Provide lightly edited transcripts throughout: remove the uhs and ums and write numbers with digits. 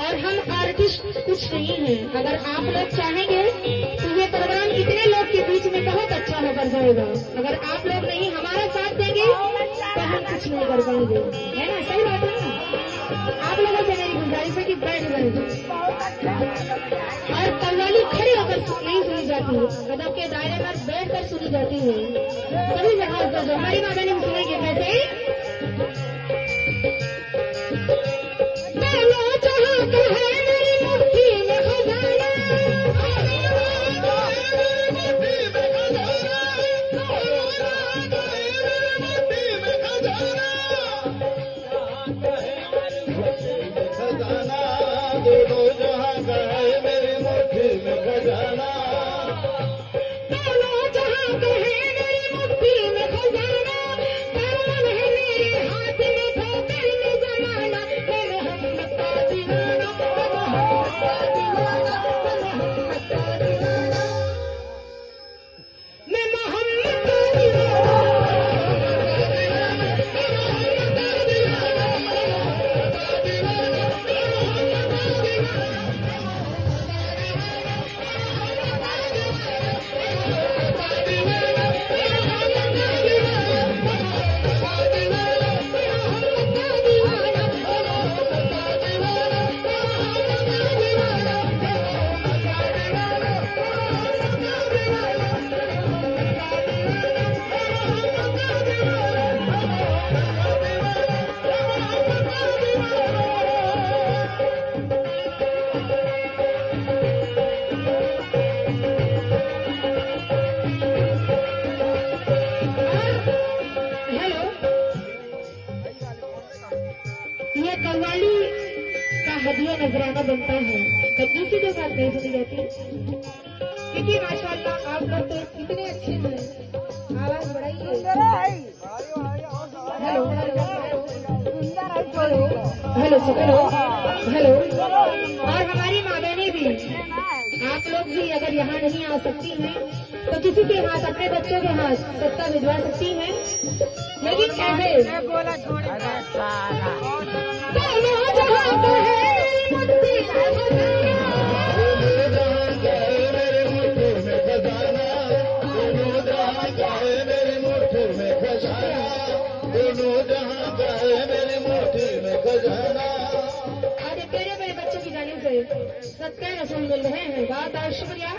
और हम आर्टिस्ट कुछ नहीं है। अगर आप लोग चाहेंगे तो ये प्रोग्राम इतने लोग के बीच में बहुत अच्छा होकर जाएगा। अगर आप लोग नहीं हमारा साथ देंगे तो हम कुछ नहीं कर पाएंगे, है ना? सही बात है ना? आप लोगों से मेरी गुजारिश है कि बैठ जाए और कव्वाली खड़े होकर नहीं सुनी जाती है, गदब के दायरे में बैठ कर सुनी जाती है। सभी जगह जो हमारी माता ने सुनेंगे कैसे कव्वाली का हदिया नजराना बनता है, कंजूसी के साथ नहीं सुनी जाती। क्योंकि माशाअल्लाह आप लोग तो इतने अच्छे हैं, आवाज बढ़ाइए। Hello hello hello hello. और हमारी माँ बहनें भी, आप लोग भी अगर यहाँ नहीं आ सकती हैं तो किसी के हाथ, अपने बच्चों के हाथ सत्ता भिजवा सकती हैं। लेकिन कैसे मेरे बच्चों की जाने से सत्ता रसूल मिल रहे हैं, बात और शुक्रिया।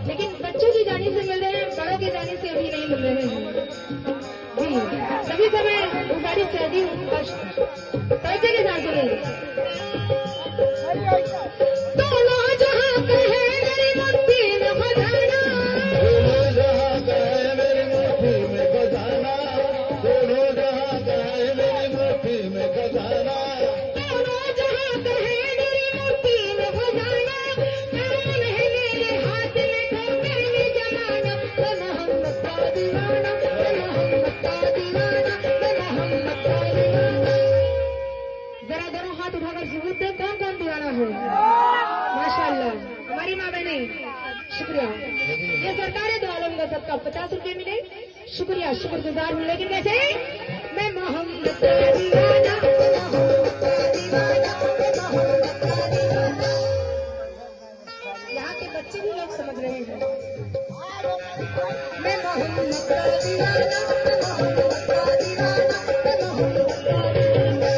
लेकिन बच्चों की जाने से मिल रहे हैं, बड़ों की जाने से अभी नहीं मिल रहे हैं जी। सभी समय गुजारिश चाहती हूँ तवज्जो के साथ सुनिए। दोनों जहां पे है मेरी मुट्ठी में खजाना, दोनों जहां पे है मेरी मुट्ठी में खजाना, दोनों जहां पे है मेरी मुट्ठी में खजाना, दोनों जहां पे है मेरी मुट्ठी में खजाना, कौन है मेरे हाथ में ठोकर में जमाना, मोहम्मद का दीवाना, मोहम्मद का दीवाना, मोहम्मद का दीवाना। जरा दोनों हाथ उठाकर सबूत दे कौन कौन दीवाना है। माशाअल्लाह हमारी माँ बहने शुक्रिया। ये सरकार है दो आलम का, सबका 50 रुपए मिले, शुक्रिया, शुक्रगुजार हूँ। लेकिन कैसे मैं मोहम्मद का दीवाना, मोहम्मद का दीवाना, मोहम्मद का दीवाना। यहाँ के बच्चे भी लोग समझ रहे हैं। मैं मोहम्मद का दीवाना, मोहम्मद का दीवाना, मोहम्मद का दीवाना।